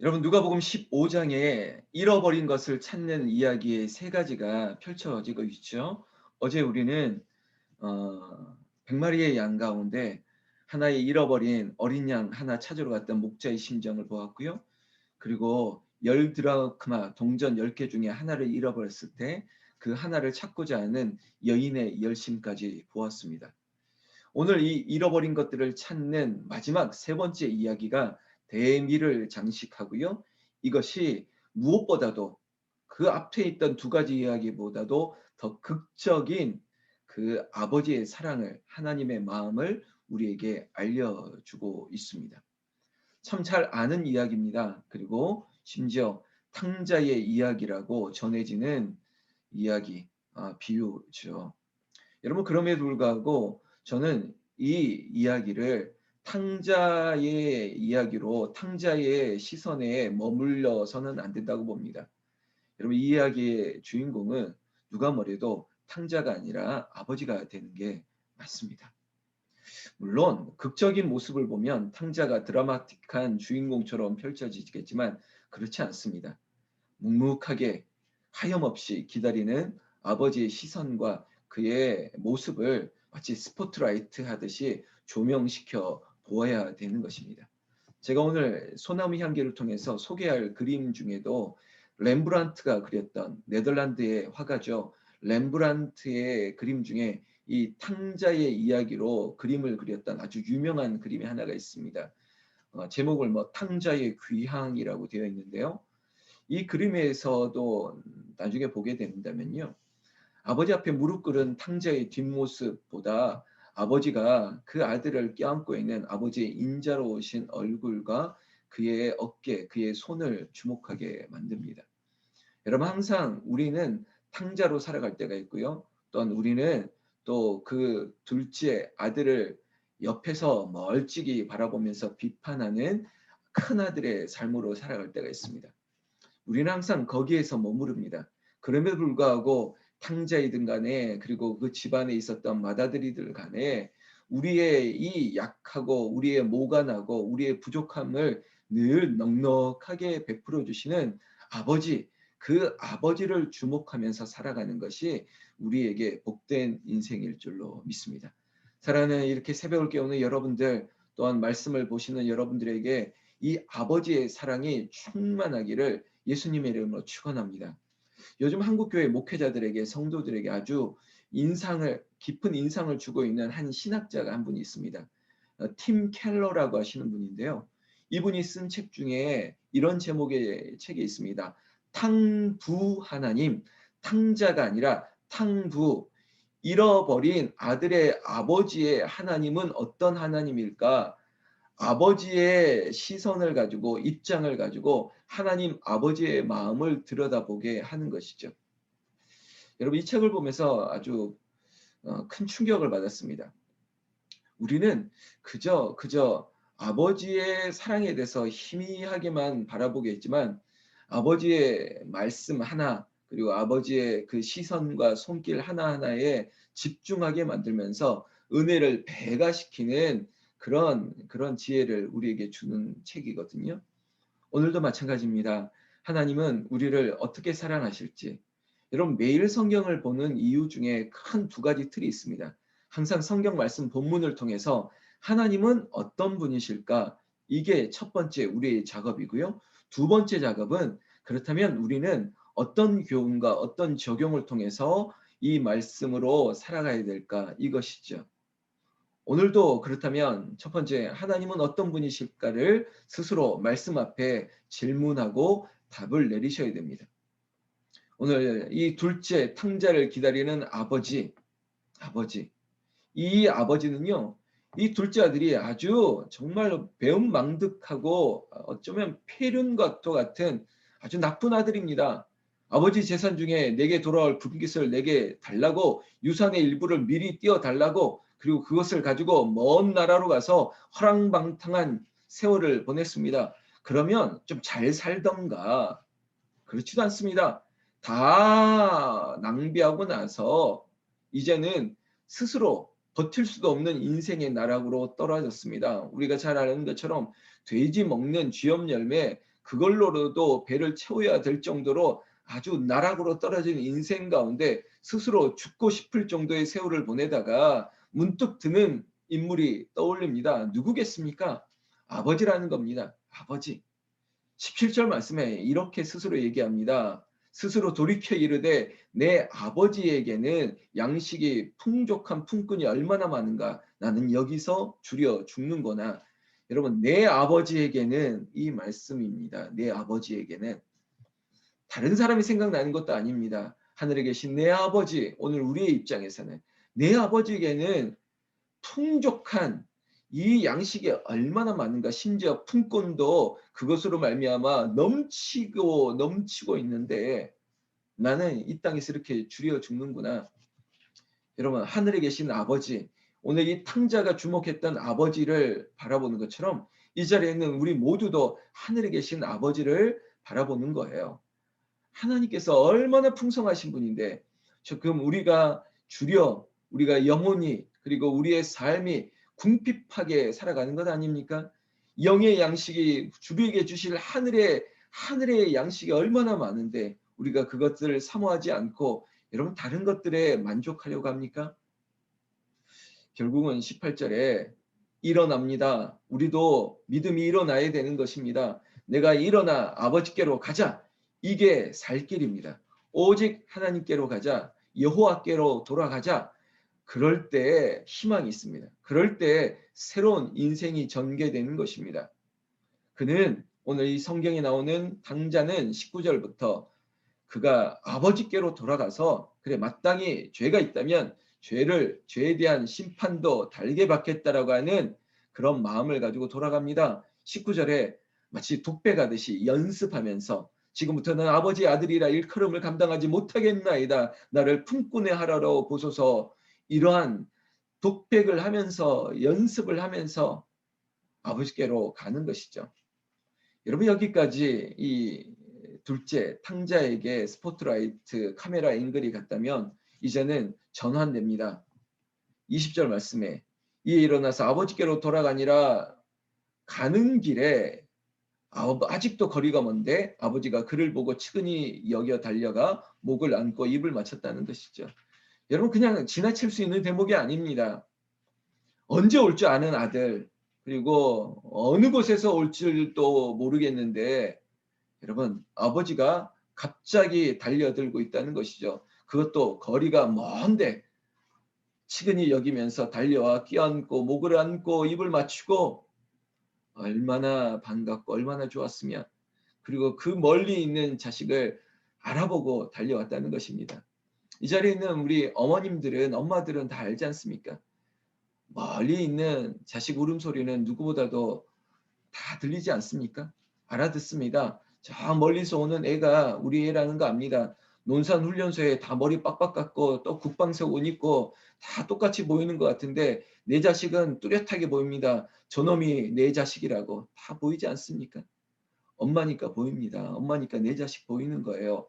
여러분 누가복음 15장에 잃어버린 것을 찾는 이야기의 세 가지가 펼쳐지고 있죠. 어제 우리는 100마리의 양 가운데 하나의 잃어버린 어린 양 하나 찾으러 갔던 목자의 심정을 보았고요. 그리고 10드라크마 동전 10개 중에 하나를 잃어버렸을 때 그 하나를 찾고자 하는 여인의 열심까지 보았습니다. 오늘 이 잃어버린 것들을 찾는 마지막 세 번째 이야기가 대미를 장식하고요. 이것이 무엇보다도 그 앞에 있던 두 가지 이야기보다도 더 극적인 그 아버지의 사랑을, 하나님의 마음을 우리에게 알려주고 있습니다. 참 잘 아는 이야기입니다. 그리고 심지어 탕자의 이야기라고 전해지는 이야기, 비유죠. 여러분 그럼에도 불구하고 저는 이 이야기를 탕자의 이야기로 탕자의 시선에 머물러서는 안 된다고 봅니다. 여러분 이 이야기의 주인공은 누가 뭐래도 탕자가 아니라 아버지가 되는 게 맞습니다. 물론 극적인 모습을 보면 탕자가 드라마틱한 주인공처럼 펼쳐지겠지만 그렇지 않습니다. 묵묵하게 하염없이 기다리는 아버지의 시선과 그의 모습을 마치 스포트라이트 하듯이 조명시켜 보아야 되는 것입니다. 제가 오늘 소나무 향기를 통해서 소개할 그림 중에도 렘브란트가 그렸던 네덜란드의 화가죠. 렘브란트의 그림 중에 이 탕자의 이야기로 그림을 그렸던 아주 유명한 그림이 하나가 있습니다. 제목을 뭐 탕자의 귀향이라고 되어 있는데요. 이 그림에서도 나중에 보게 된다면요. 아버지 앞에 무릎 꿇은 탕자의 뒷모습보다 아버지가 그 아들을 껴안고 있는 아버지의 인자로우신 얼굴과 그의 어깨, 그의 손을 주목하게 만듭니다. 여러분 항상 우리는 탕자로 살아갈 때가 있고요. 또한 우리는 또 그 둘째 아들을 옆에서 멀찍이 바라보면서 비판하는 큰 아들의 삶으로 살아갈 때가 있습니다. 우리는 항상 거기에서 머무릅니다. 그럼에도 불구하고 탕자이든 간에 그리고 그 집안에 있었던 맏아들이들 간에 우리의 이 약하고 우리의 모간하고 우리의 부족함을 늘 넉넉하게 베풀어 주시는 아버지, 그 아버지를 주목하면서 살아가는 것이 우리에게 복된 인생일 줄로 믿습니다. 사랑하는 이렇게 새벽을 깨우는 여러분들 또한 말씀을 보시는 여러분들에게 이 아버지의 사랑이 충만하기를 예수님의 이름으로 축원합니다. 요즘 한국교회 목회자들에게 성도들에게 아주 깊은 인상을 주고 있는 한 신학자가 한 분이 있습니다. 팀 켈러라고 하시는 분인데요. 이분이 쓴 책 중에 이런 제목의 책이 있습니다. 탕부 하나님, 탕자가 아니라 탕부, 잃어버린 아들의 아버지의 하나님은 어떤 하나님일까? 아버지의 시선을 가지고 입장을 가지고 하나님 아버지의 마음을 들여다보게 하는 것이죠. 여러분 이 책을 보면서 아주 큰 충격을 받았습니다. 우리는 그저 아버지의 사랑에 대해서 희미하게만 바라보게 했지만 아버지의 말씀 하나 그리고 아버지의 그 시선과 손길 하나하나에 집중하게 만들면서 은혜를 배가시키는 그런 지혜를 우리에게 주는 책이거든요. 오늘도 마찬가지입니다. 하나님은 우리를 어떻게 사랑하실지. 여러분 매일 성경을 보는 이유 중에 큰 두 가지 틀이 있습니다. 항상 성경 말씀 본문을 통해서 하나님은 어떤 분이실까? 이게 첫 번째 우리의 작업이고요. 두 번째 작업은 그렇다면 우리는 어떤 교훈과 어떤 적용을 통해서 이 말씀으로 살아가야 될까? 이것이죠. 오늘도 그렇다면 첫 번째 하나님은 어떤 분이실까를 스스로 말씀 앞에 질문하고 답을 내리셔야 됩니다. 오늘 이 둘째 탕자를 기다리는 아버지. 이 아버지는요. 이 둘째 아들이 아주 정말로 배은망덕하고 어쩌면 폐륜과도 같은 아주 나쁜 아들입니다. 아버지 재산 중에 내게 돌아올 분깃을 내게 달라고 유산의 일부를 미리 띄워 달라고 그리고 그것을 가지고 먼 나라로 가서 허랑방탕한 세월을 보냈습니다. 그러면 좀 잘 살던가 그렇지도 않습니다. 다 낭비하고 나서 이제는 스스로 버틸 수도 없는 인생의 나락으로 떨어졌습니다. 우리가 잘 아는 것처럼 돼지 먹는 쥐염 열매 그걸로도 배를 채워야 될 정도로 아주 나락으로 떨어진 인생 가운데 스스로 죽고 싶을 정도의 세월을 보내다가 문득 드는 인물이 떠올립니다. 누구겠습니까? 아버지라는 겁니다. 아버지. 17절 말씀에 이렇게 스스로 얘기합니다. 스스로 돌이켜 이르되 내 아버지에게는 양식이 풍족한 품꾼이 얼마나 많은가. 나는 여기서 줄여 죽는거나. 여러분, 내 아버지에게는 이 말씀입니다. 내 아버지에게는 다른 사람이 생각나는 것도 아닙니다. 하늘에 계신 내 아버지, 오늘 우리의 입장에서는 내 아버지에게는 풍족한 이 양식이 얼마나 많은가. 심지어 품꾼도 그것으로 말미암아 넘치고 있는데 나는 이 땅에서 이렇게 줄여 죽는구나. 여러분, 하늘에 계신 아버지, 오늘 이 탕자가 주목했던 아버지를 바라보는 것처럼 이 자리에 있는 우리 모두도 하늘에 계신 아버지를 바라보는 거예요. 하나님께서 얼마나 풍성하신 분인데 지금 우리가 영혼이 그리고 우리의 삶이 궁핍하게 살아가는 것 아닙니까? 영의 양식이 주비에게 주실 하늘의 양식이 얼마나 많은데 우리가 그것들을 사모하지 않고 여러분 다른 것들에 만족하려고 합니까? 결국은 18절에 일어납니다. 우리도 믿음이 일어나야 되는 것입니다. 내가 일어나 아버지께로 가자. 이게 살 길입니다. 오직 하나님께로 가자. 여호와께로 돌아가자. 그럴 때 희망이 있습니다. 그럴 때 새로운 인생이 전개되는 것입니다. 그는 오늘 이 성경에 나오는 당자는 19절부터 그가 아버지께로 돌아가서 그래 마땅히 죄가 있다면 죄에 대한 심판도 달게 받겠다라고 하는 그런 마음을 가지고 돌아갑니다. 19절에 마치 독배가듯이 연습하면서 지금부터는 아버지의 아들이라 일컬음을 감당하지 못하겠나이다. 나를 품꾼에 하라로 보소서. 이러한 독백을 하면서 연습을 하면서 아버지께로 가는 것이죠. 여러분 여기까지 이 둘째 탕자에게 스포트라이트 카메라 앵글이 갔다면 이제는 전환됩니다. 20절 말씀에 이에 일어나서 아버지께로 돌아가니라. 가는 길에 아직도 거리가 먼데 아버지가 그를 보고 측은히 여겨 달려가 목을 안고 입을 맞췄다는 것이죠. 여러분 그냥 지나칠 수 있는 대목이 아닙니다. 언제 올 줄 아는 아들 그리고 어느 곳에서 올 줄도 모르겠는데 여러분 아버지가 갑자기 달려들고 있다는 것이죠. 그것도 거리가 먼데 치근히 여기면서 달려와 끼얹고 목을 안고 입을 맞추고 얼마나 반갑고 얼마나 좋았으면 그리고 그 멀리 있는 자식을 알아보고 달려왔다는 것입니다. 이 자리에 있는 우리 엄마들은 다 알지 않습니까? 멀리 있는 자식 울음소리는 누구보다도 다 들리지 않습니까? 알아듣습니다. 저 멀리서 오는 애가 우리 애라는 거 압니다. 논산훈련소에 다 머리 빡빡 깎고 또 국방색 옷 입고 다 똑같이 보이는 것 같은데 내 자식은 뚜렷하게 보입니다. 저놈이 내 자식이라고 다 보이지 않습니까? 엄마니까 보입니다. 엄마니까 내 자식 보이는 거예요.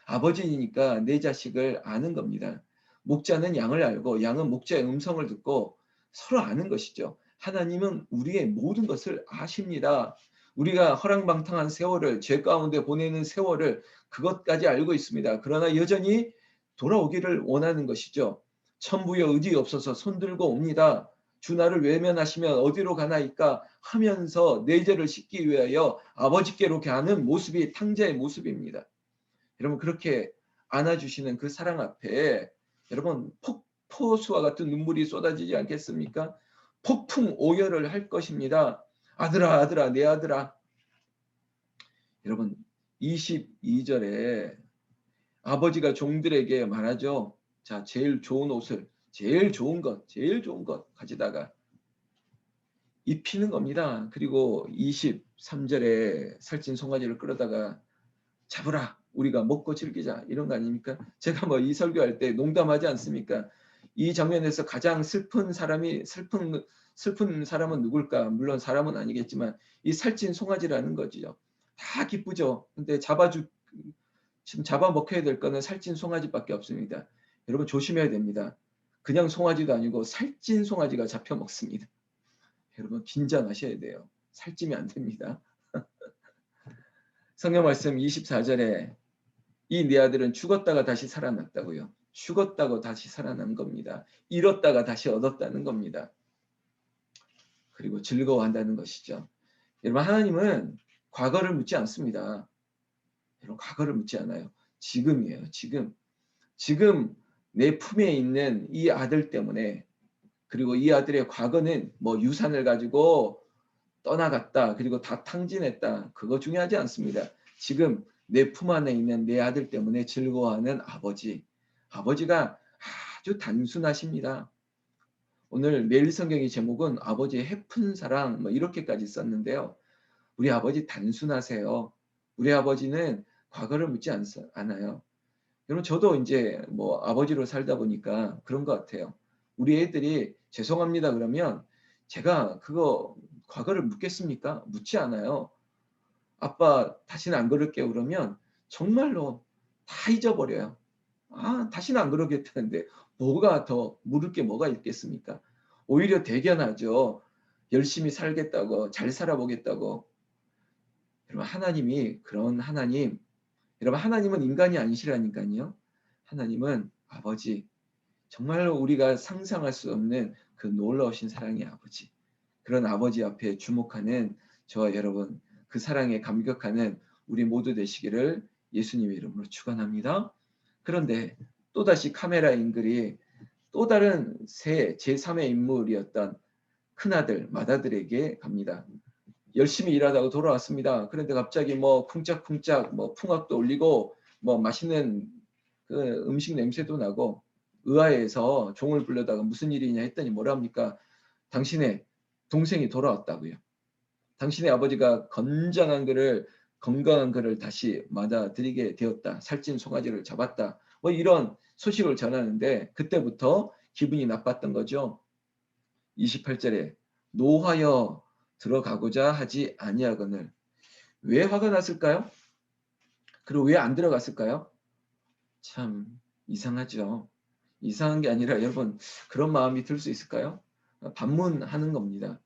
아버지니까 내 자식을 아는 겁니다. 목자는 양을 알고 양은 목자의 음성을 듣고 서로 아는 것이죠. 하나님은 우리의 모든 것을 아십니다. 우리가 허랑방탕한 세월을 죄 가운데 보내는 세월을 그것까지 알고 있습니다. 그러나 여전히 돌아오기를 원하는 것이죠. 천부여 의지 없어서 손들고 옵니다. 주 나를 외면하시면 어디로 가나이까 하면서 내 죄를 씻기 위하여 아버지께로 가는 모습이 탕자의 모습입니다. 여러분 그렇게 안아주시는 그 사랑 앞에 여러분 폭포수와 같은 눈물이 쏟아지지 않겠습니까? 폭풍 오열을 할 것입니다. 아들아 아들아 내 아들아. 여러분 22절에 아버지가 종들에게 말하죠. 자 제일 좋은 옷을 제일 좋은 것 가지다가 입히는 겁니다. 그리고 23절에 살찐 송아지를 끌어다가 잡으라 우리가 먹고 즐기자 이런 거 아닙니까? 제가 뭐 이 설교할 때 농담하지 않습니까? 이 장면에서 가장 슬픈 사람은 누굴까? 물론 사람은 아니겠지만 이 살찐 송아지라는 거죠. 다 기쁘죠. 근데 지금 잡아먹혀야 될 거는 살찐 송아지밖에 없습니다. 여러분 조심해야 됩니다. 그냥 송아지도 아니고 살찐 송아지가 잡혀 먹습니다. 여러분 긴장하셔야 돼요. 살찌면 안 됩니다. 성경 말씀 24절에 이 네 아들은 죽었다가 다시 살아났다고요. 죽었다고 다시 살아난 겁니다. 잃었다가 다시 얻었다는 겁니다. 그리고 즐거워한다는 것이죠. 여러분 하나님은 과거를 묻지 않습니다. 여러분 과거를 묻지 않아요. 지금이에요. 지금. 지금 내 품에 있는 이 아들 때문에 그리고 이 아들의 과거는 뭐 유산을 가지고 떠나갔다. 그리고 다 탕진했다. 그거 중요하지 않습니다. 지금 내 품 안에 있는 내 아들 때문에 즐거워하는 아버지. 아버지가 아주 단순하십니다. 오늘 매일 성경의 제목은 아버지의 해픈 사랑 뭐 이렇게까지 썼는데요. 우리 아버지 단순하세요. 우리 아버지는 과거를 묻지 않아요. 여러분 저도 이제 뭐 아버지로 살다 보니까 그런 것 같아요. 우리 애들이 죄송합니다 그러면 제가 그거 과거를 묻겠습니까? 묻지 않아요. 아빠 다시는 안 그럴게요 그러면 정말로 다 잊어버려요. 아 다시는 안 그러겠다는데 뭐가 더 물을 게 뭐가 있겠습니까? 오히려 대견하죠. 열심히 살겠다고 잘 살아보겠다고. 여러분 하나님이 그런 하나님 여러분 하나님은 인간이 아니시라니까요. 하나님은 아버지 정말로 우리가 상상할 수 없는 그 놀라우신 사랑의 아버지. 그런 아버지 앞에 주목하는 저와 여러분 그 사랑에 감격하는 우리 모두 되시기를 예수님의 이름으로 축원합니다. 그런데 또다시 카메라 앵글이 또 다른 새 제3의 인물이었던 큰아들 맏아들에게 갑니다. 열심히 일하다가 돌아왔습니다. 그런데 갑자기 뭐 쿵짝쿵짝 뭐 풍악도 울리고 뭐 맛있는 그 음식 냄새도 나고 의아해서 종을 불러다가 무슨 일이냐 했더니 뭐랍니까? 당신의 동생이 돌아왔다고요. 당신의 아버지가 건강한 그를 다시 맞아들이게 되었다. 살찐 송아지를 잡았다. 뭐 이런 소식을 전하는데 그때부터 기분이 나빴던 거죠. 28절에 노하여 들어가고자 하지 아니하거늘. 왜 화가 났을까요? 그리고 왜 안 들어갔을까요? 참 이상하죠. 이상한 게 아니라 여러분 그런 마음이 들 수 있을까요? 반문하는 겁니다.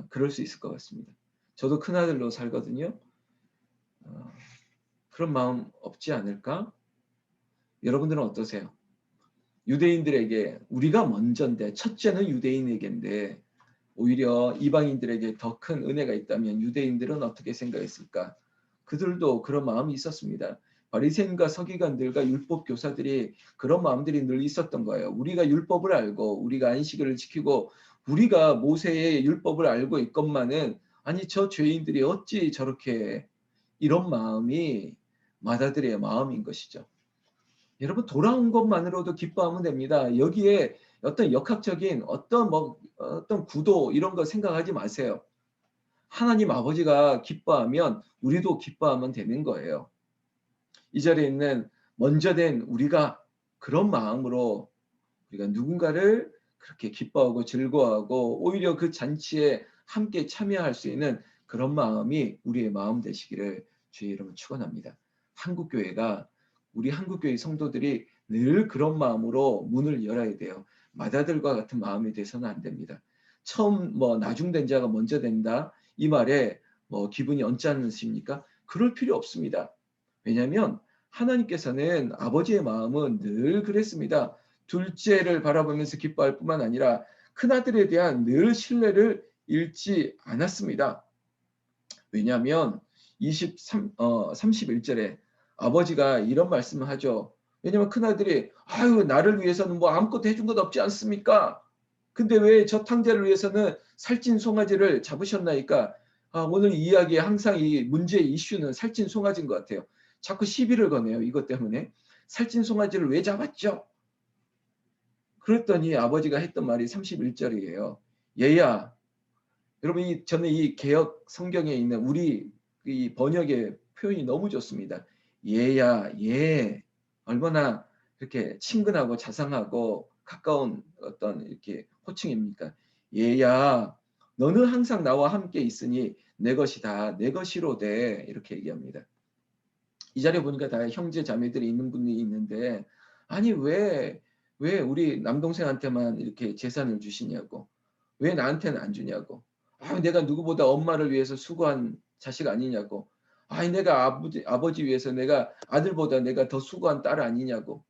그럴 수 있을 것 같습니다. 저도 큰아들로 살거든요. 어, 그런 마음 없지 않을까? 여러분들은 어떠세요? 유대인들에게 우리가 먼저인데 첫째는 유대인에게인데 오히려 이방인들에게 더 큰 은혜가 있다면 유대인들은 어떻게 생각했을까? 그들도 그런 마음이 있었습니다. 바리새인과 서기관들과 율법 교사들이 그런 마음들이 늘 있었던 거예요. 우리가 율법을 알고 우리가 안식일을 지키고 우리가 모세의 율법을 알고 있건만은 아니 저 죄인들이 어찌 저렇게 이런 마음이 마다들의 마음인 것이죠. 여러분 돌아온 것만으로도 기뻐하면 됩니다. 여기에 어떤 역학적인 어떤 구도 이런 거 생각하지 마세요. 하나님 아버지가 기뻐하면 우리도 기뻐하면 되는 거예요. 이 자리에 있는 먼저 된 우리가 그런 마음으로 우리가 누군가를 그렇게 기뻐하고 즐거워하고 오히려 그 잔치에 함께 참여할 수 있는 그런 마음이 우리의 마음 되시기를 주의 이름으로 축원합니다. 한국교회가 우리 한국교회 성도들이 늘 그런 마음으로 문을 열어야 돼요. 마다들과 같은 마음이 돼서는 안 됩니다. 처음 뭐 나중된 자가 먼저 된다 이 말에 뭐 기분이 언짢으십니까? 그럴 필요 없습니다. 왜냐하면 하나님께서는 아버지의 마음은 늘 그랬습니다. 둘째를 바라보면서 기뻐할 뿐만 아니라 큰아들에 대한 늘 신뢰를 잃지 않았습니다. 왜냐하면 31절에 아버지가 이런 말씀을 하죠. 왜냐하면 큰아들이 아유 나를 위해서는 뭐 아무것도 해준 것 없지 않습니까? 근데 왜 저 탕자를 위해서는 살찐 송아지를 잡으셨나이까? 오늘 이 이야기에 항상 이 문제의 이슈는 살찐 송아지인 것 같아요. 자꾸 시비를 거네요. 이것 때문에. 살찐 송아지를 왜 잡았죠? 그랬더니 아버지가 했던 말이 31절이에요. 얘야, 여러분 저는 이 개역 성경에 있는 우리 이 번역의 표현이 너무 좋습니다. 얘야, 얘 얼마나 이렇게 친근하고 자상하고 가까운 어떤 이렇게 호칭입니까? 얘야, 너는 항상 나와 함께 있으니 내 것이다, 내 것이로되 이렇게 얘기합니다. 이 자리에 보니까 다 형제 자매들이 있는 분이 있는데 아니 왜 우리 남동생한테만 이렇게 재산을 주시냐고 왜 나한테는 안 주냐고 내가 누구보다 엄마를 위해서 수고한 자식 아니냐고 아이 내가 아버지 위해서 내가 아들보다 내가 더 수고한 딸 아니냐고.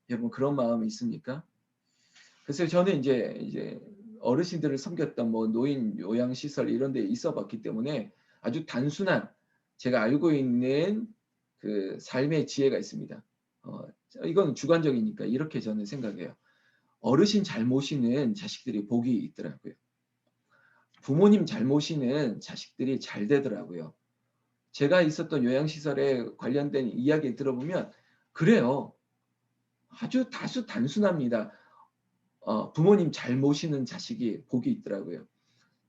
여러분 그런 마음이 있습니까? 그래서 저는 이제 어르신들을 섬겼던 뭐 노인 요양 시설 이런 데 있어 봤기 때문에 아주 단순한 제가 알고 있는 그 삶의 지혜가 있습니다. 어 이건 주관적이니까 이렇게 저는 생각해요. 어르신 잘 모시는 자식들이 복이 있더라고요. 부모님 잘 모시는 자식들이 잘 되더라고요. 제가 있었던 요양시설에 관련된 이야기 들어보면 그래요. 아주 다소 단순합니다. 부모님 잘 모시는 자식이 복이 있더라고요.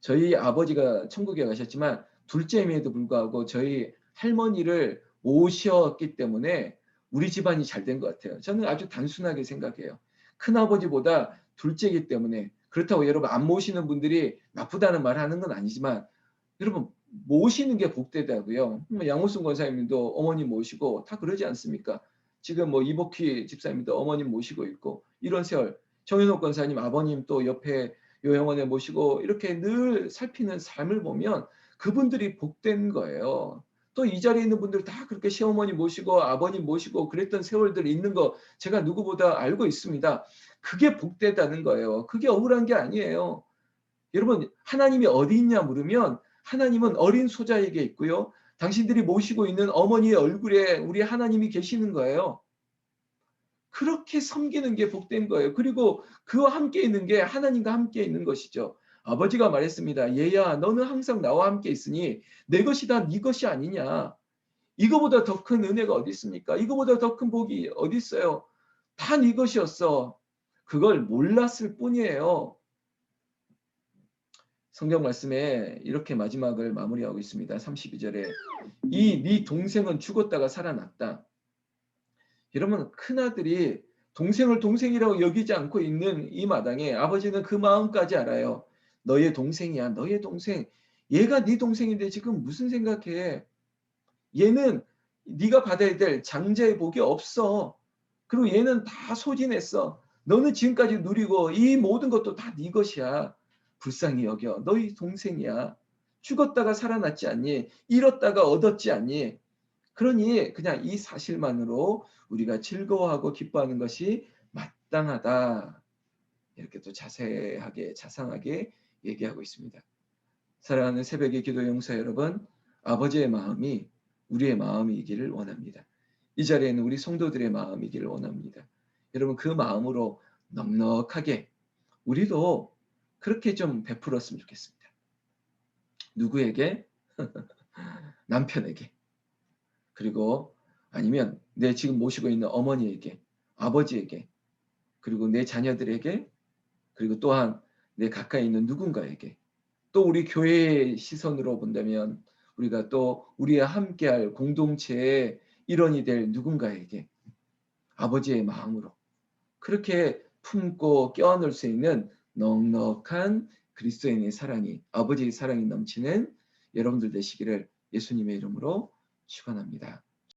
저희 아버지가 천국에 가셨지만 둘째임에도 불구하고 저희 할머니를 모셨기 때문에 우리 집안이 잘 된 것 같아요. 저는 아주 단순하게 생각해요. 큰아버지보다 둘째이기 때문에 그렇다고 여러분 안 모시는 분들이 나쁘다는 말 하는 건 아니지만 여러분 모시는 게 복되다고요. 뭐 양호순 권사님도 어머님 모시고 다 그러지 않습니까? 지금 뭐 이복희 집사님도 어머님 모시고 있고 이런 세월 정현옥 권사님 아버님 또 옆에 요양원에 모시고 이렇게 늘 살피는 삶을 보면 그분들이 복된 거예요. 또 이 자리에 있는 분들 다 그렇게 시어머니 모시고 아버님 모시고 그랬던 세월들이 있는 거 제가 누구보다 알고 있습니다. 그게 복되다는 거예요. 그게 억울한 게 아니에요. 여러분 하나님이 어디 있냐 물으면 하나님은 어린 소자에게 있고요. 당신들이 모시고 있는 어머니의 얼굴에 우리 하나님이 계시는 거예요. 그렇게 섬기는 게 복된 거예요. 그리고 그와 함께 있는 게 하나님과 함께 있는 것이죠. 아버지가 말했습니다. 얘야 너는 항상 나와 함께 있으니 내 것이 다 네 것이 아니냐. 이거보다 더 큰 은혜가 어디 있습니까? 이거보다 더 큰 복이 어디 있어요? 다 네 것이었어. 그걸 몰랐을 뿐이에요. 성경 말씀에 이렇게 마지막을 마무리하고 있습니다. 32절에 이 네 동생은 죽었다가 살아났다. 여러분 큰아들이 동생을 동생이라고 여기지 않고 있는 이 마당에 아버지는 그 마음까지 알아요. 너의 동생이야. 너의 동생. 얘가 네 동생인데 지금 무슨 생각해. 얘는 네가 받아야 될 장자의 복이 없어. 그리고 얘는 다 소진했어. 너는 지금까지 누리고 이 모든 것도 다 네 것이야. 불쌍히 여겨. 너희 동생이야. 죽었다가 살아났지 않니? 잃었다가 얻었지 않니? 그러니 그냥 이 사실만으로 우리가 즐거워하고 기뻐하는 것이 마땅하다. 이렇게 또 자세하게 자상하게 얘기하고 있습니다. 사랑하는 새벽의 기도 용사 여러분, 아버지의 마음이 우리의 마음이기를 원합니다. 이 자리에는 우리 성도들의 마음이기를 원합니다. 여러분 그 마음으로 넉넉하게 우리도 그렇게 좀 베풀었으면 좋겠습니다. 누구에게? 남편에게. 그리고 아니면 내 지금 모시고 있는 어머니에게, 아버지에게, 그리고 내 자녀들에게, 그리고 또한 내 가까이 있는 누군가에게, 또 우리 교회의 시선으로 본다면 우리가 또 우리와 함께할 공동체의 일원이 될 누군가에게 아버지의 마음으로 그렇게 품고 껴안을 수 있는 넉넉한 그리스도인의 사랑이 아버지의 사랑이 넘치는 여러분들 되시기를 예수님의 이름으로 축원합니다.